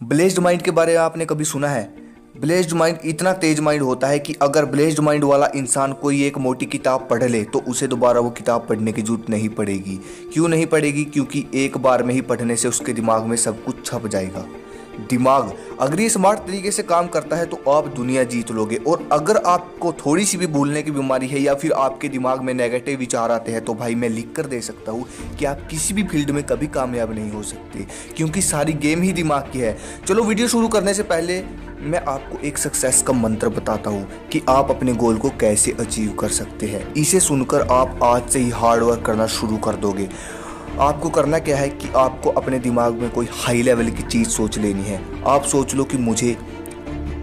Blessed mind के बारे में आपने कभी सुना है? ब्लेस्ड माइंड इतना तेज माइंड होता है कि अगर ब्लेस्ड माइंड वाला इंसान कोई एक मोटी किताब पढ़ ले तो उसे दोबारा वो किताब पढ़ने की जरूरत नहीं पड़ेगी। क्यों नहीं पड़ेगी? क्योंकि एक बार में ही पढ़ने से उसके दिमाग में सब कुछ छप जाएगा। दिमाग अगर ये स्मार्ट तरीके से काम करता है तो आप दुनिया जीत लोगे। और अगर आपको थोड़ी सी भी भूलने की बीमारी है या फिर आपके दिमाग में नेगेटिव विचार आते हैं तो भाई मैं लिख कर दे सकता हूँ कि आप किसी भी फील्ड में कभी कामयाब नहीं हो सकते, क्योंकि सारी गेम ही दिमाग की है। चलो वीडियो शुरू करने से पहले मैं आपको एक सक्सेस का मंत्र बताता हूँ कि आप अपने गोल को कैसे अचीव कर सकते हैं। इसे सुनकर आप आज से ही हार्ड वर्क करना शुरू कर दोगे। आपको करना क्या है कि आपको अपने दिमाग में कोई हाई लेवल की चीज़ सोच लेनी है। आप सोच लो कि मुझे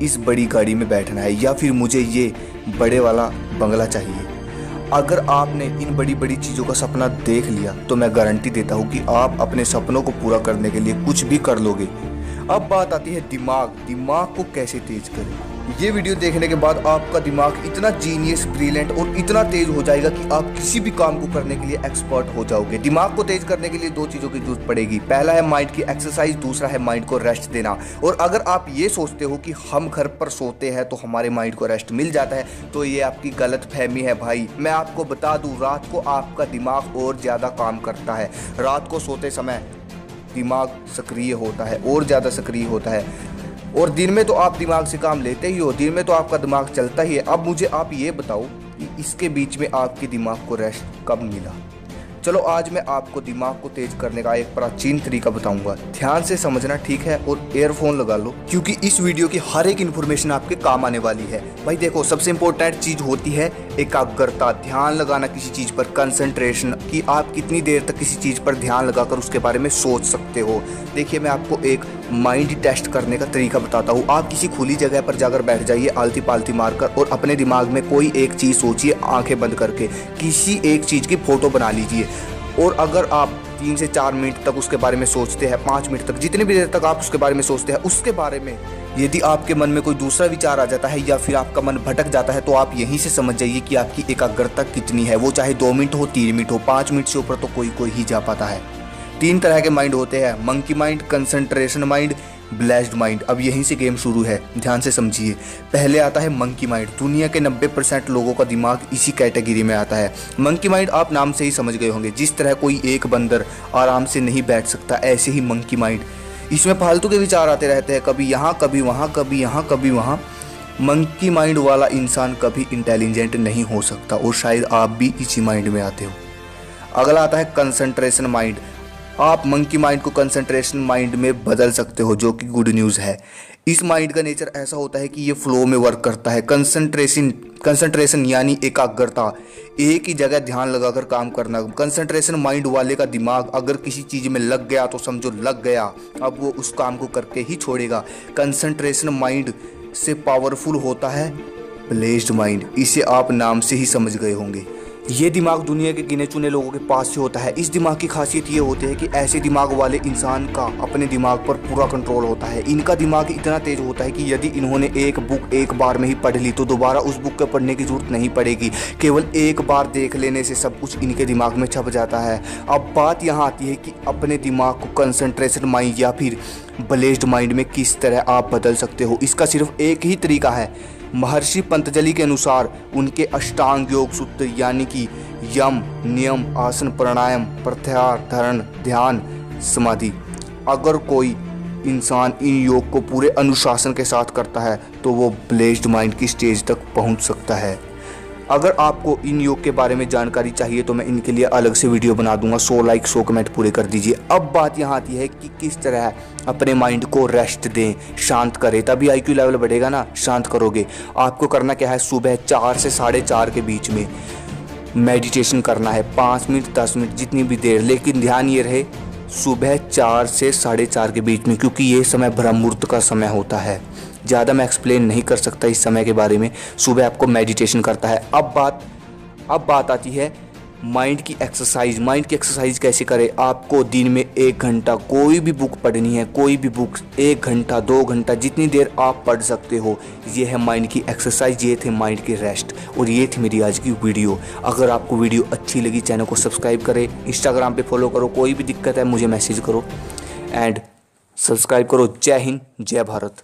इस बड़ी गाड़ी में बैठना है या फिर मुझे ये बड़े वाला बंगला चाहिए। अगर आपने इन बड़ी बड़ी चीज़ों का सपना देख लिया तो मैं गारंटी देता हूँ कि आप अपने सपनों को पूरा करने के लिए कुछ भी कर लोगे। अब बात आती है दिमाग को कैसे तेज करें। ये वीडियो देखने के बाद आपका दिमाग इतना जीनियस, ब्रिलियंट और इतना तेज हो जाएगा कि आप किसी भी काम को करने के लिए एक्सपर्ट हो जाओगे। दिमाग को तेज करने के लिए दो चीज़ों की जरूरत पड़ेगी। पहला है माइंड की एक्सरसाइज, दूसरा है माइंड को रेस्ट देना। और अगर आप ये सोचते हो कि हम घर पर सोते हैं तो हमारे माइंड को रेस्ट मिल जाता है तो ये आपकी गलत फहमी है भाई। मैं आपको बता दूँ, रात को आपका दिमाग और ज़्यादा काम करता है। रात को सोते समय दिमाग सक्रिय होता है और ज़्यादा सक्रिय होता है, और दिन में तो आप दिमाग से काम लेते ही हो, दिन में तो आपका दिमाग चलता ही है। अब मुझे आप ये बताओ कि इसके बीच में आपके दिमाग को रेस्ट कब मिला? चलो आज मैं आपको दिमाग को तेज करने का एक प्राचीन तरीका बताऊंगा। ध्यान से समझना, ठीक है? और एयरफोन लगा लो क्योंकि इस वीडियो की हर एक इन्फॉर्मेशन आपके काम आने वाली है। भाई देखो, सबसे इंपॉर्टेंट चीज होती है एकाग्रता, ध्यान लगाना किसी चीज पर, कंसंट्रेशन, कि आप कितनी देर तक किसी चीज पर ध्यान लगाकर उसके बारे में सोच सकते हो। देखिए मैं आपको एक माइंड टेस्ट करने का तरीका बताता हूँ। आप किसी खुली जगह पर जाकर बैठ जाइए आलती पालती मारकर और अपने दिमाग में कोई एक चीज़ सोचिए, आंखें बंद करके किसी एक चीज़ की फ़ोटो बना लीजिए। और अगर आप 3 से 4 मिनट तक उसके बारे में सोचते हैं, 5 मिनट तक, जितनी भी देर तक आप उसके बारे में सोचते हैं, उसके बारे में यदि आपके मन में कोई दूसरा विचार आ जाता है या फिर आपका मन भटक जाता है तो आप यहीं से समझ जाइए कि आपकी एकाग्रता कितनी है। वो चाहे 2 मिनट हो, 3 मिनट हो, 5 मिनट से ऊपर तो कोई ही जा पाता है। 3 तरह के माइंड होते हैं, monkey mind, concentration mind, blessed mind. अब यहीं से गेम शुरू है, ध्यान से समझिए। पहले आता है मंकी माइंड। दुनिया के 90% लोगों का दिमाग इसी कैटेगरी में आता है। मंकी माइंड आप नाम से ही समझ गए होंगे। जिस तरह कोई एक बंदर आराम से नहीं बैठ सकता, ऐसे ही मंकी माइंड, इसमें फालतू के विचार आते रहते हैं, कभी यहाँ कभी वहाँ, कभी यहाँ कभी वहाँ। मंकी माइंड वाला इंसान कभी इंटेलिजेंट नहीं हो सकता और शायद आप भी इसी माइंड में आते हो। अगला आता है कंसंट्रेशन माइंड। आप मंकी माइंड को कंसंट्रेशन माइंड में बदल सकते हो, जो कि गुड न्यूज़ है। इस माइंड का नेचर ऐसा होता है कि ये फ्लो में वर्क करता है। कंसंट्रेशन यानी एकाग्रता, एक ही जगह ध्यान लगाकर काम करना। कंसंट्रेशन माइंड वाले का दिमाग अगर किसी चीज़ में लग गया तो समझो लग गया, अब वो उस काम को करके ही छोड़ेगा। कंसंट्रेशन माइंड से पावरफुल होता है ब्लेस्ड माइंड। इसे आप नाम से ही समझ गए होंगे। ये दिमाग दुनिया के गिने चुने लोगों के पास से होता है। इस दिमाग की खासियत ये होती है कि ऐसे दिमाग वाले इंसान का अपने दिमाग पर पूरा कंट्रोल होता है। इनका दिमाग इतना तेज होता है कि यदि इन्होंने एक बुक एक बार में ही पढ़ ली तो दोबारा उस बुक को पढ़ने की जरूरत नहीं पड़ेगी। केवल एक बार देख लेने से सब कुछ इनके दिमाग में छप जाता है। अब बात यहाँ आती है कि अपने दिमाग को कंसंट्रेशन माइंड या फिर ब्लेस्ड माइंड में किस तरह आप बदल सकते हो। इसका सिर्फ एक ही तरीका है। महर्षि पतंजलि के अनुसार उनके अष्टांग योग सूत्र यानी कि यम, नियम, आसन, प्राणायाम, प्रत्याहार, धारण, ध्यान, समाधि। अगर कोई इंसान इन योग को पूरे अनुशासन के साथ करता है तो वो ब्लेस्ड माइंड की स्टेज तक पहुंच सकता है। अगर आपको इन योग के बारे में जानकारी चाहिए तो मैं इनके लिए अलग से वीडियो बना दूंगा। 100 लाइक 100 कमेंट पूरे कर दीजिए। अब बात यहाँ आती है कि किस तरह अपने माइंड को रेस्ट दें, शांत करें, तभी IQ लेवल बढ़ेगा ना। शांत करोगे, आपको करना क्या है, सुबह 4 से 4:30 के बीच में मेडिटेशन करना है। 5 मिनट 10 मिनट जितनी भी देर, लेकिन ध्यान ये रहे सुबह 4 से 4:30 के बीच में, क्योंकि ये समय ब्रह्म मुहूर्त का समय होता है। ज़्यादा मैं एक्सप्लेन नहीं कर सकता इस समय के बारे में। सुबह आपको मेडिटेशन करता है। अब बात आती है माइंड की एक्सरसाइज। माइंड की एक्सरसाइज कैसे करें? आपको दिन में 1 घंटा कोई भी बुक पढ़नी है, कोई भी बुक 1 घंटा 2 घंटा जितनी देर आप पढ़ सकते हो। ये है माइंड की एक्सरसाइज, ये थे माइंड की रेस्ट, और ये थी मेरी आज की वीडियो। अगर आपको वीडियो अच्छी लगी चैनल को सब्सक्राइब करें, इंस्टाग्राम पे फॉलो करो, कोई भी दिक्कत है मुझे मैसेज करो। एंड सब्सक्राइब करो। जय हिंद, जय भारत।